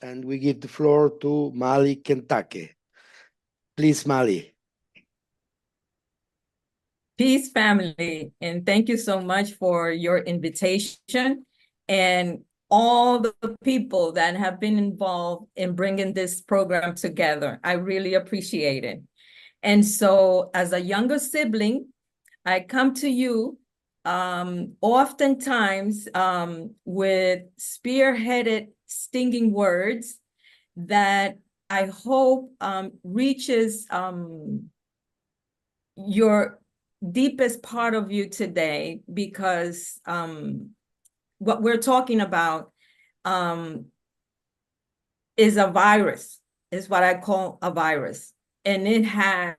and we give the floor to Maali Kentake. Please, Maali. Peace, family, and thank you so much for your invitation and all the people that have been involved in bringing this program together. I really appreciate it. And so as a younger sibling, I come to you oftentimes with spearheaded stinging words that I hope reaches your deepest part of you today, because what we're talking about is a virus, is what I call a virus. And it has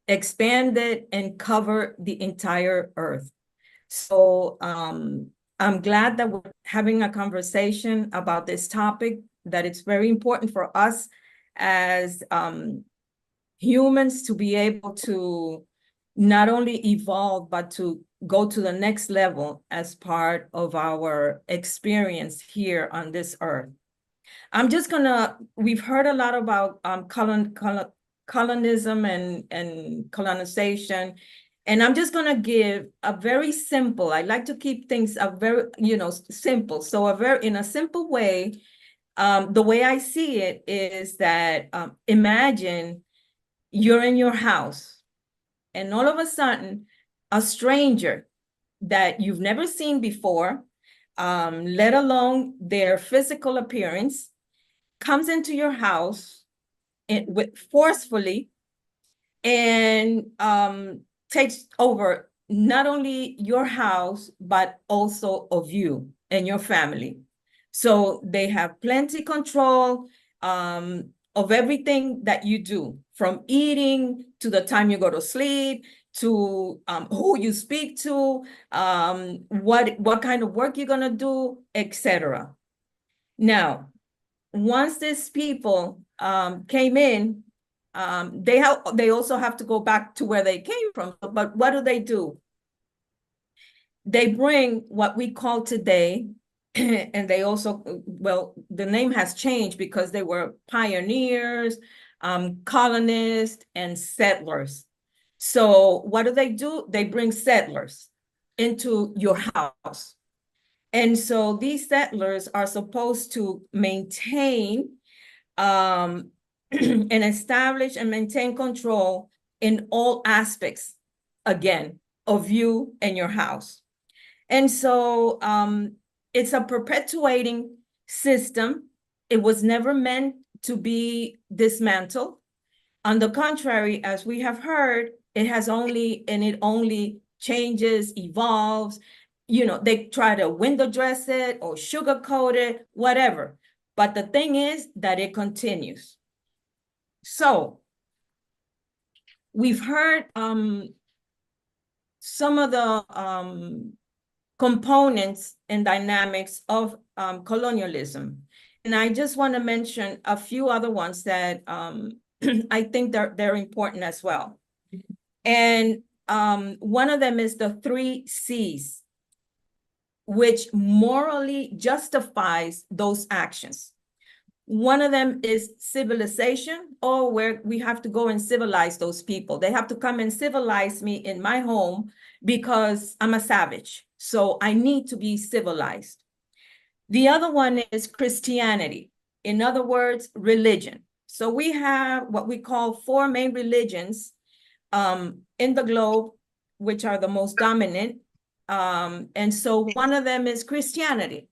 expanded and covered the entire earth. So I'm glad that we're having a conversation about this topic, that it's very important for us as humans to be able to not only evolve, but to go to the next level as part of our experience here on this earth. We've heard a lot about colonism and colonization, and I'm just gonna give a very simple, I like to keep things a very, simple. So in a simple way, the way I see it is that imagine you're in your house, and all of a sudden, a stranger that you've never seen before, let alone their physical appearance, comes into your house forcefully and takes over not only your house, but also of you and your family. So they have plenty control of everything that you do, from eating to the time you go to sleep, to who you speak to, what kind of work you're gonna do, etc. Now, once these people came in, they also have to go back to where they came from. But what do? They bring what we call today, and they also, well, the name has changed because they were pioneers, colonists, and settlers. So what do? They bring settlers into your house. And so these settlers are supposed to maintain and establish and maintain control in all aspects, again, of you and your house. And so it's a perpetuating system. It was never meant to be dismantled. On the contrary, as we have heard, it only changes, evolves. They try to window dress it or sugarcoat it, whatever. But the thing is that it continues. So we've heard some of the components and dynamics of colonialism. And I just want to mention a few other ones that I think they're important as well. And one of them is the 3 C's, which morally justifies those actions. One of them is civilization, or where we have to go and civilize those people. They have to come and civilize me in my home because I'm a savage. So I need to be civilized. The other one is Christianity. In other words, religion. So we have what we call 4 main religions in the globe, which are the most dominant. And so one of them is Christianity.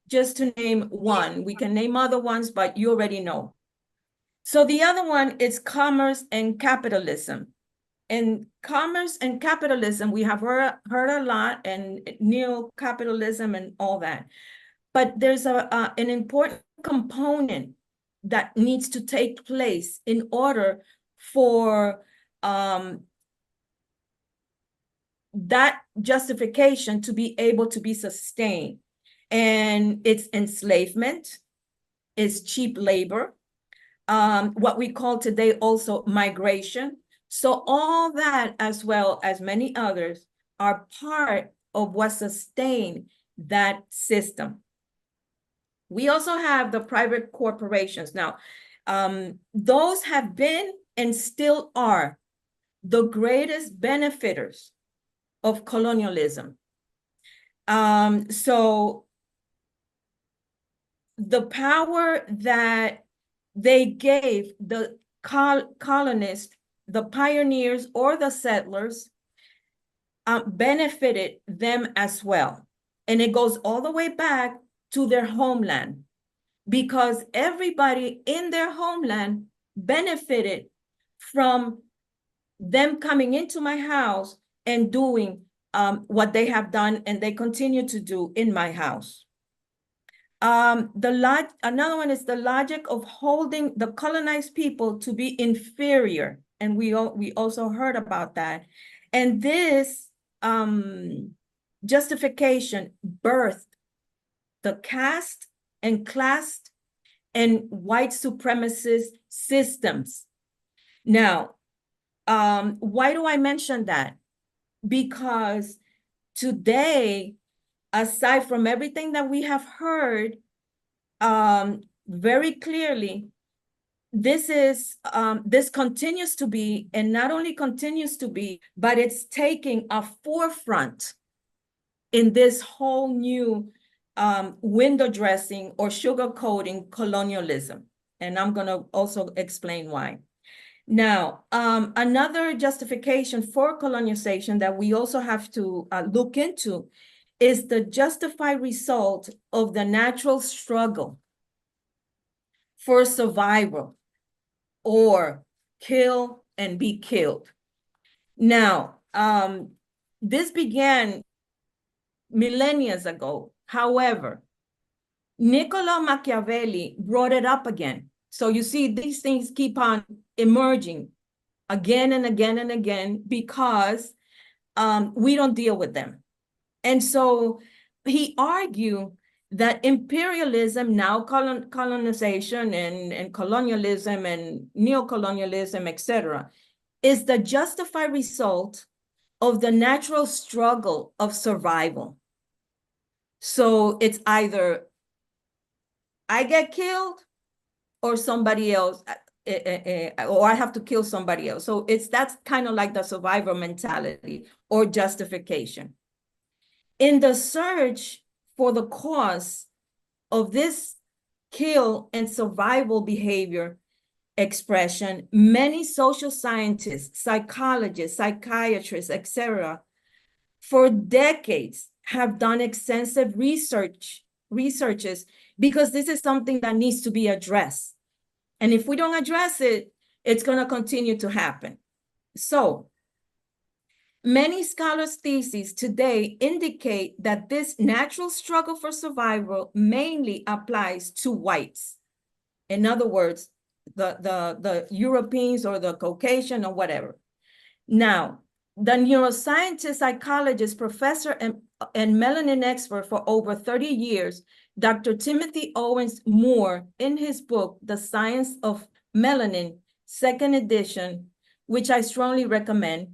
Just to name one, we can name other ones, but you already know. So the other one is commerce and capitalism. And commerce and capitalism, we have heard a lot, and neo-capitalism and all that. But there's an important component that needs to take place in order for that justification to be able to be sustained. And it's enslavement, it's cheap labor, what we call today also migration. So all that, as well as many others, are part of what sustain that system. We also have the private corporations. Now, those have been and still are the greatest benefiters of colonialism. So the power that they gave the colonists, the pioneers or the settlers, benefited them as well. And it goes all the way back to their homeland, because everybody in their homeland benefited from them coming into my house and doing what they have done and they continue to do in my house. Another one is the logic of holding the colonized people to be inferior. And we also heard about that. And this justification birthed the caste and class and white supremacist systems. Now, why do I mention that? Because today, aside from everything that we have heard very clearly, this continues to be, and not only continues to be, but it's taking a forefront in this whole new window dressing or sugarcoating colonialism. And I'm going to also explain why. Now, another justification for colonization that we also have to look into is the justified result of the natural struggle for survival, or kill and be killed. Now, this began millennia ago. However, Niccolo Machiavelli brought it up again. So you see, these things keep on emerging again and again and again because we don't deal with them. And so he argued that imperialism, now colonization and colonialism and neocolonialism, etc., is the justified result of the natural struggle of survival. So it's either I get killed or somebody else, or I have to kill somebody else. So that's kind of like the survivor mentality or justification. In the search for the cause of this kill and survival behavior expression, many social scientists, psychologists, psychiatrists, etc., for decades have done extensive researches, because this is something that needs to be addressed. And if we don't address it, it's going to continue to happen. So many scholars' theses today indicate that this natural struggle for survival mainly applies to whites. In other words, the Europeans or the Caucasian or whatever. Now, the neuroscientist, psychologist, professor, and melanin expert for over 30 years, Dr. Timothy Owens Moore, in his book, The Science of Melanin, second edition, which I strongly recommend,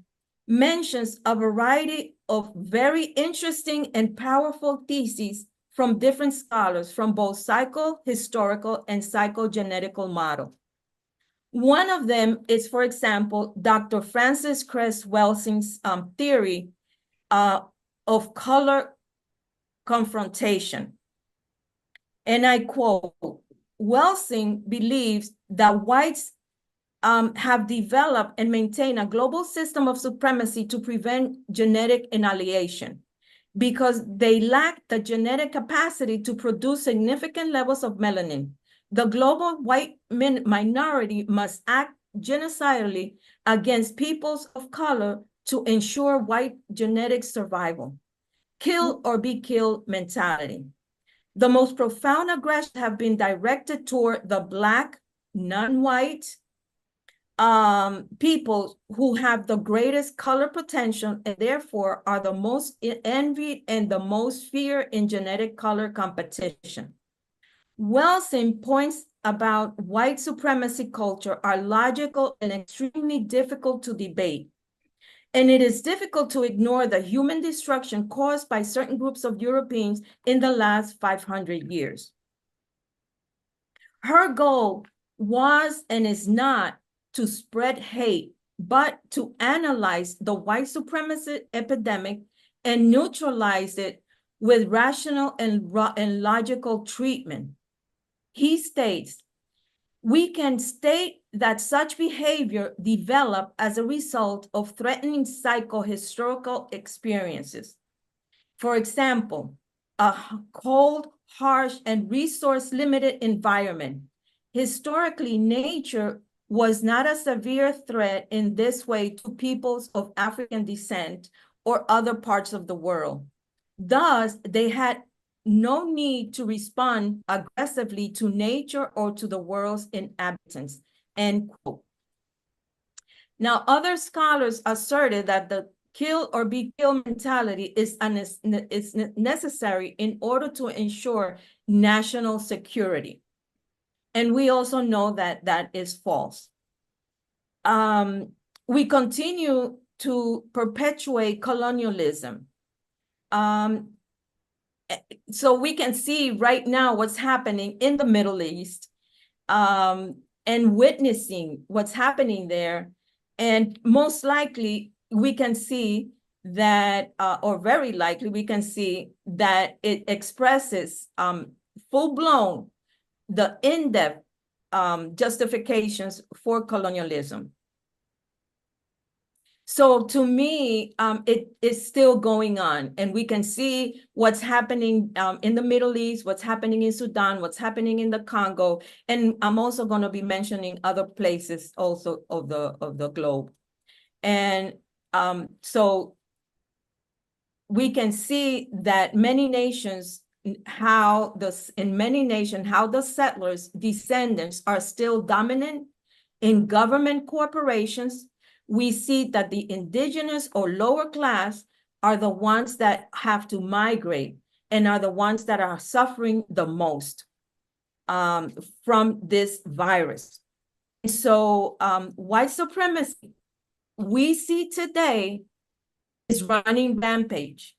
mentions a variety of very interesting and powerful theses from different scholars from both psychohistorical and psychogenetical model. One of them is, for example, Dr. Francis Cress Welsing's theory of color confrontation. And I quote, Welsing believes that whites have developed and maintained a global system of supremacy to prevent genetic annihilation, because they lack the genetic capacity to produce significant levels of melanin. The global white minority must act genocidally against peoples of color to ensure white genetic survival. Kill or be killed mentality. The most profound aggressions have been directed toward the Black, non-white people who have the greatest color potential and therefore are the most envied and the most feared in genetic color competition. Welsing points about white supremacy culture are logical and extremely difficult to debate. And it is difficult to ignore the human destruction caused by certain groups of Europeans in the last 500 years. Her goal was and is not to spread hate, but to analyze the white supremacy epidemic and neutralize it with rational and logical treatment. He states, we can state that such behavior developed as a result of threatening psychohistorical experiences. For example, a cold, harsh, and resource-limited environment. Historically, nature was not a severe threat in this way to peoples of African descent or other parts of the world. Thus, they had no need to respond aggressively to nature or to the world's inhabitants, end quote. Now, other scholars asserted that the kill or be killed mentality is necessary in order to ensure national security. And we also know that that is false. We continue to perpetuate colonialism. So we can see right now what's happening in the Middle East, and witnessing what's happening there. And most likely we can see that, or very likely we can see that it expresses full-blown the in-depth justifications for colonialism. So to me, it is still going on, and we can see what's happening in the Middle East, what's happening in Sudan, what's happening in the Congo, and I'm also going to be mentioning other places also of the globe. And so we can see that many nations, how the settlers' descendants are still dominant in government corporations. We see that the indigenous or lower class are the ones that have to migrate and are the ones that are suffering the most from this virus. So white supremacy, we see today, is running rampage.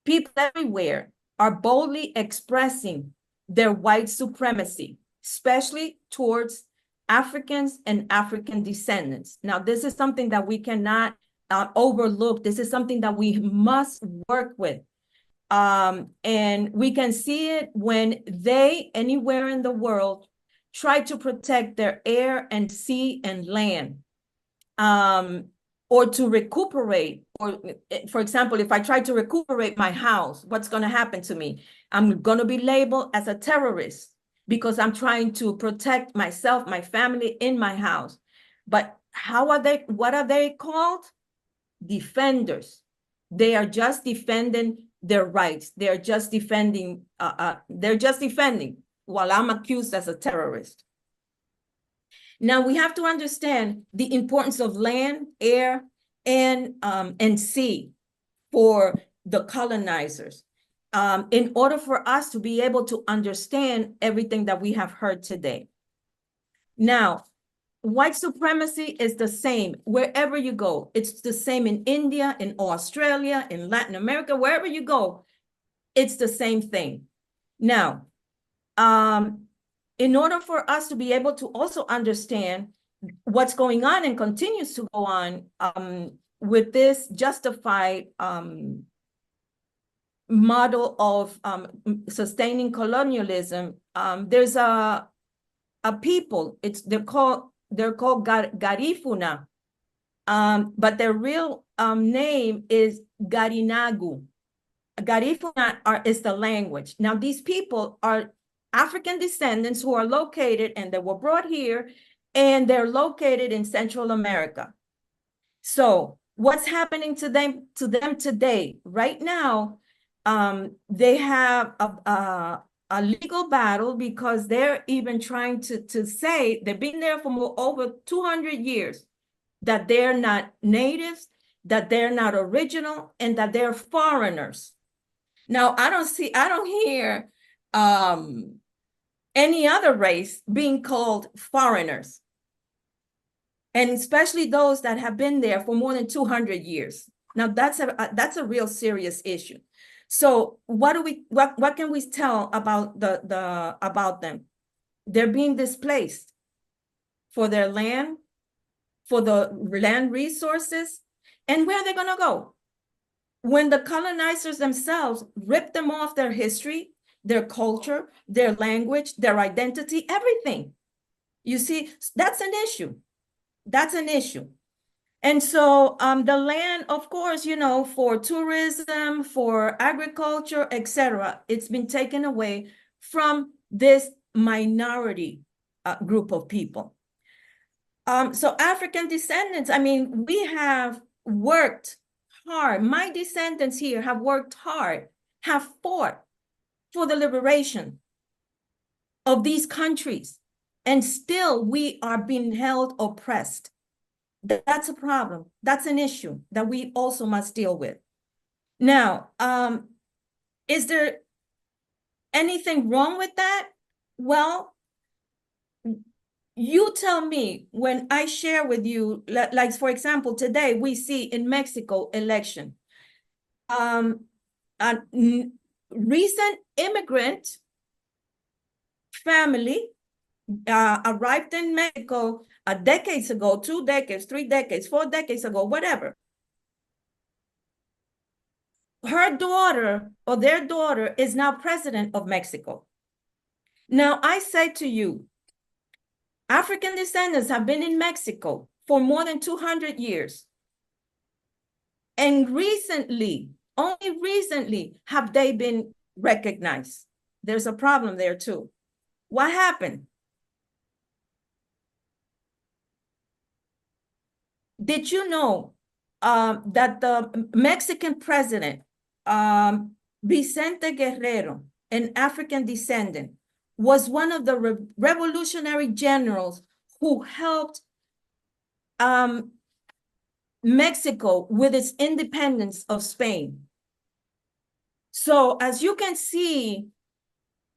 People everywhere are boldly expressing their white supremacy, especially towards Africans and African descendants. Now, this is something that we cannot overlook. This is something that we must work with. And we can see it when they, anywhere in the world, try to protect their air and sea and land, or to recuperate. Or, for example, if I try to recuperate my house, what's going to happen to me? I'm going to be labeled as a terrorist, because I'm trying to protect myself, my family in my house. But what are they called? Defenders. They are just defending their rights. They're just defending while I'm accused as a terrorist. Now we have to understand the importance of land, air, and sea for the colonizers, in order for us to be able to understand everything that we have heard today. Now, white supremacy is the same wherever you go. It's the same in India, in Australia, in Latin America, wherever you go, it's the same thing. Now, in order for us to be able to also understand what's going on and continues to go on with this justified model of sustaining colonialism, there's a people. They're called Garifuna, but their real name is Garinagu. Garifuna is the language. Now these people are African descendants who are located, and they were brought here, and they're located in Central America. So what's happening to them today? Right now, they have a legal battle, because they're even trying to say they've been there for over 200 years, that they're not natives, that they're not original, and that they're foreigners. Now, I don't hear any other race being called foreigners, and especially those that have been there for more than 200 years. Now, that's a real serious issue. So what can we tell about about them? They're being displaced for their land, for the land resources. And where are they going to go? When the colonizers themselves rip them off their history, their culture, their language, their identity, everything. You see, that's an issue. That's an issue. And so the land, of course, you know, for tourism, for agriculture, etc., it's been taken away from this minority group of people. So African descendants, I mean, we have worked hard. My descendants here have worked hard, have fought for the liberation of these countries, and still we are being held oppressed. That's a problem. That's an issue that we also must deal with. Now, is there anything wrong with that? Well, you tell me when I share with you, like for example, today we see in Mexico election, a recent immigrant family arrived in Mexico decades ago, 2 decades, 3 decades, 4 decades ago, whatever. Her daughter or their daughter is now president of Mexico. Now, I say to you, African descendants have been in Mexico for more than 200 years. And recently, only recently, have they been recognized. There's a problem there too. What happened? Did you know that the Mexican president, Vicente Guerrero, an African descendant, was one of the revolutionary generals who helped Mexico with its independence of Spain? So as you can see,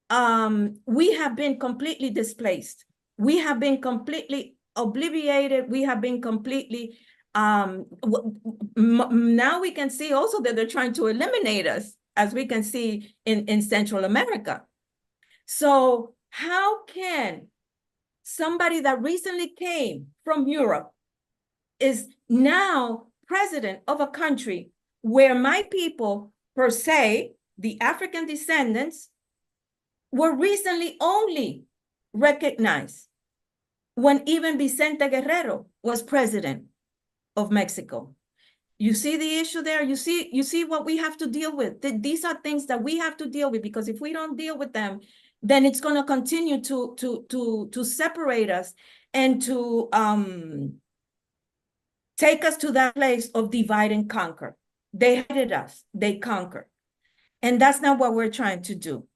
we have been completely displaced. We have been completely obliterated. We have been completely, now we can see also that they're trying to eliminate us, as we can see in Central America. So how can somebody that recently came from Europe is now president of a country where my people, per se, the African descendants, were recently only recognized when even Vicente Guerrero was president of Mexico? You see the issue there? You see what we have to deal with. These are things that we have to deal with, because if we don't deal with them, then it's going to continue to separate us and to take us to that place of divide and conquer. They hated us, they conquered. And that's not what we're trying to do.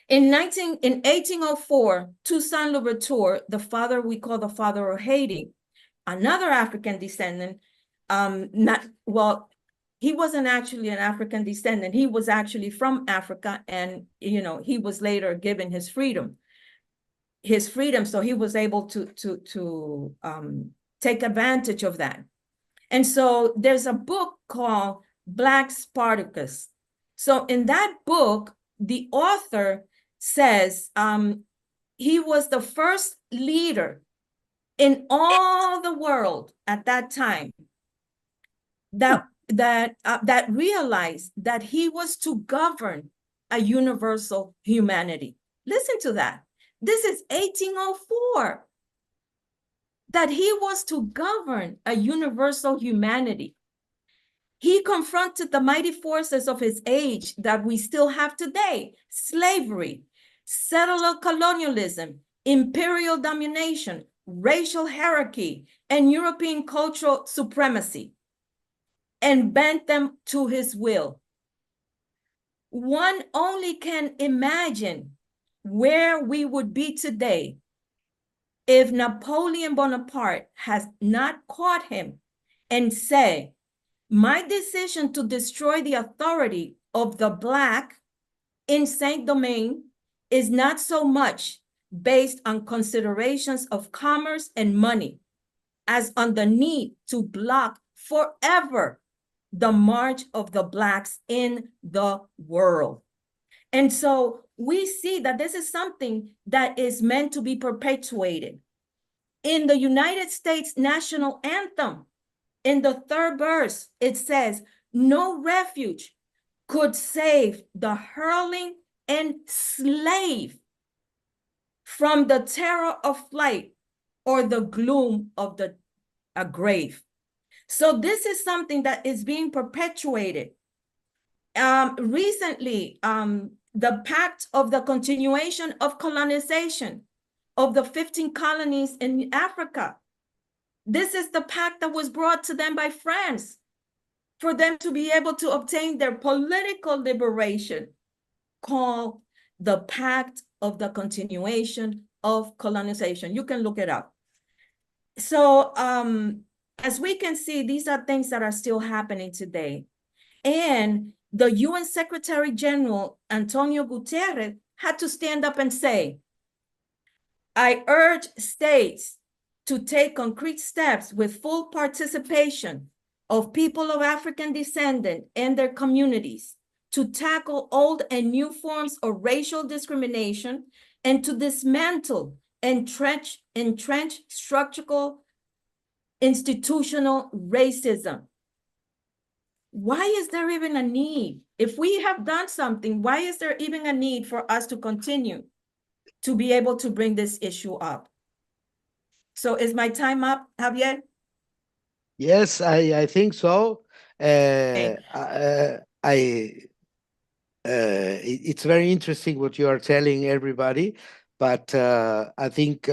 In 1804, Toussaint Louverture, the father we call the father of Haiti, another African descendant, he wasn't actually an African descendant. He was actually from Africa, and he was later given his freedom. So he was able to take advantage of that. And so there's a book called Black Spartacus. So in that book, the author says he was the first leader in all the world at that time that realized that he was to govern a universal humanity. Listen to that. This is 1804. That he was to govern a universal humanity. He confronted the mighty forces of his age that we still have today: slavery, settler colonialism, imperial domination, racial hierarchy, and European cultural supremacy, and bent them to his will. One only can imagine where we would be today if Napoleon Bonaparte has not caught him and said, my decision to destroy the authority of the Black in Saint-Domingue is not so much based on considerations of commerce and money as on the need to block forever the march of the Blacks in the world. And so we see that this is something that is meant to be perpetuated. In the United States national anthem, in the third verse, it says, no refuge could save the hurling enslaved from the terror of flight or the gloom of a grave. So this is something that is being perpetuated. Recently, the pact of the continuation of colonization of the 15 colonies in Africa. This is the pact that was brought to them by France for them to be able to obtain their political liberation, called the pact of the continuation of colonization. You can look it up. So as we can see, these are things that are still happening today. And the UN Secretary General, Antonio Guterres, had to stand up and say, I urge states to take concrete steps with full participation of people of African descent and their communities to tackle old and new forms of racial discrimination and to dismantle entrenched structural institutional racism. Why is there even a need? If we have done something, why is there even a need for us to continue to be able to bring this issue up? So is my time up, Javier? Yes, I think so. Okay. It's very interesting what you are telling everybody, but I think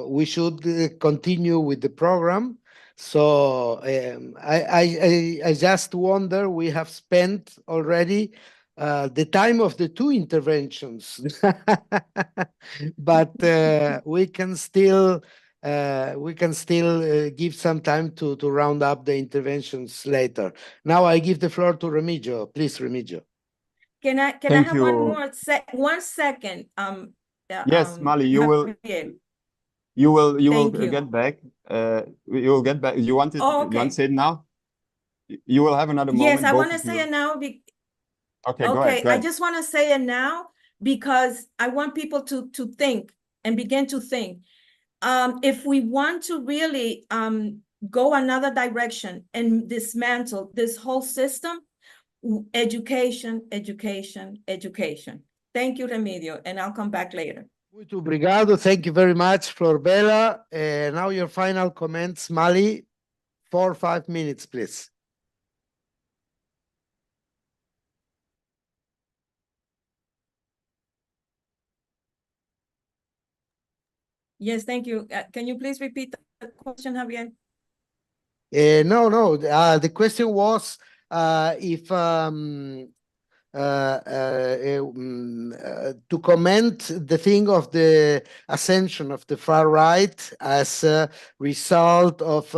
we should continue with the program. So I just wonder, we have spent already the time of the two interventions, but we can still give some time to round up the interventions later. Now I give the floor to Remigio. Please, Remigio. Can I Thank have you. one second? Yes, Maali, you will Thank you. get back. You will get back. You want it? Oh, You want okay. to say it now? You will have another moment. Yes, I both want to of say you. it now. Okay, go ahead. I just want to say it now because I want people to think and begin to think. If we want to really go another direction and dismantle this whole system, education, education, education. Thank you, Remigio, and I'll come back later. Muito obrigado. Thank you very much, Florbella. Now your final comments, Maali. 4 or 5 minutes, please. Yes, thank you. Can you please repeat the question, Javier? No. The question was if to comment the thing of the ascension of the far right as a result of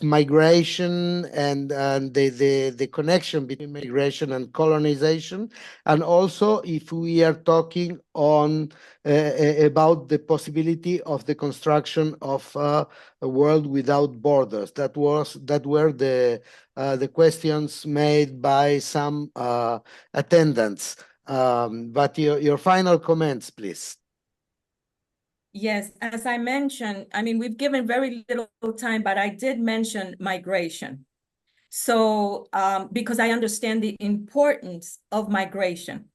migration and the connection between migration and colonization, and also if we are talking on about the possibility of the construction of a world without borders. That were the questions made by some attendants. But your final comments, please. Yes, as I mentioned, I mean, we've given very little time, but I did mention migration. So, because I understand the importance of migration.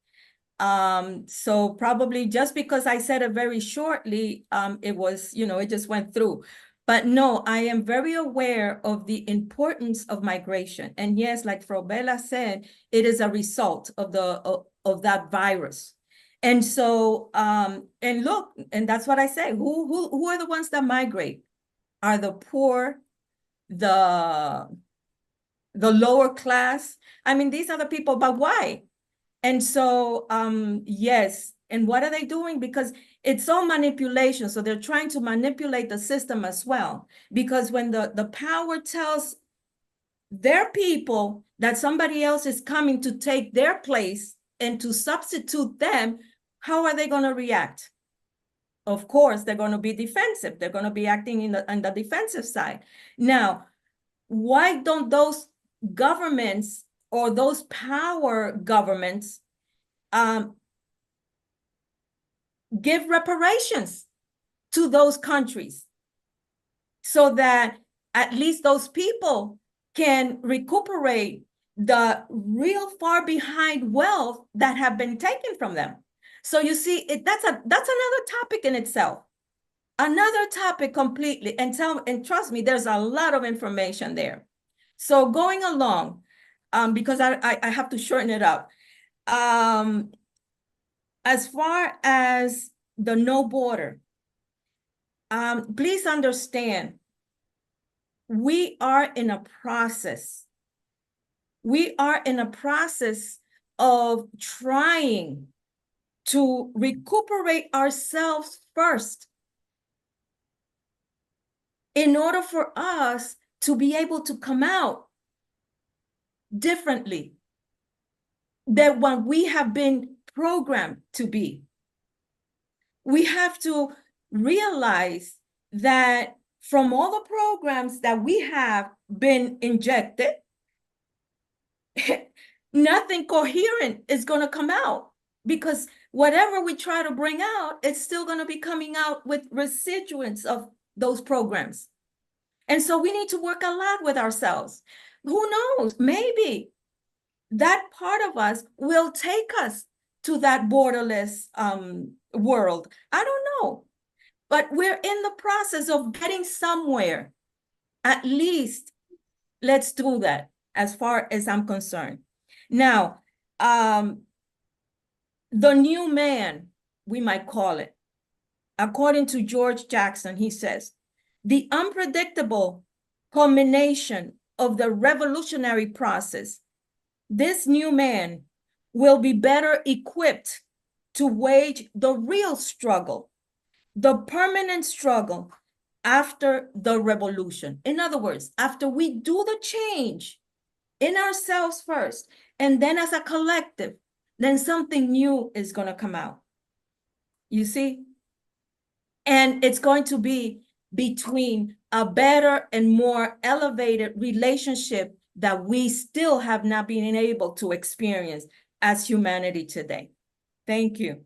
So probably just because I said it very shortly, it was, it just went through. But no, I am very aware of the importance of migration. And yes, like Frobella said, it is a result of of that virus. And so, and look, and that's what I say, who are the ones that migrate? Are the poor, the lower class? I mean, these are the people, but why? And so, yes. And what are they doing? Because it's all manipulation. So they're trying to manipulate the system as well. Because when the power tells their people that somebody else is coming to take their place and to substitute them, how are they going to react? Of course, they're going to be defensive. They're going to be acting on the defensive side. Now, why don't those governments or those power governments give reparations to those countries so that at least those people can recuperate the real far behind wealth that have been taken from them. So you see, that's another topic in itself, another topic completely. And trust me, there's a lot of information there. So going along, because I have to shorten it up. As far as the no border, please understand, we are in a process. We are in a process of trying to recuperate ourselves first in order for us to be able to come out differently than what we have been programmed to be. We have to realize that from all the programs that we have been injected, nothing coherent is going to come out, because whatever we try to bring out, it's still going to be coming out with residuants of those programs. And so we need to work a lot with ourselves. Who knows? Maybe that part of us will take us to that borderless world. I don't know. But we're in the process of getting somewhere. At least let's do that, as far as I'm concerned. Now, the new man, we might call it, according to George Jackson, he says, the unpredictable culmination of the revolutionary process, this new man will be better equipped to wage the real struggle, the permanent struggle after the revolution. In other words, after we do the change in ourselves first, and then as a collective, then something new is going to come out. You see? And it's going to be between a better and more elevated relationship that we still have not been able to experience as humanity today. Thank you.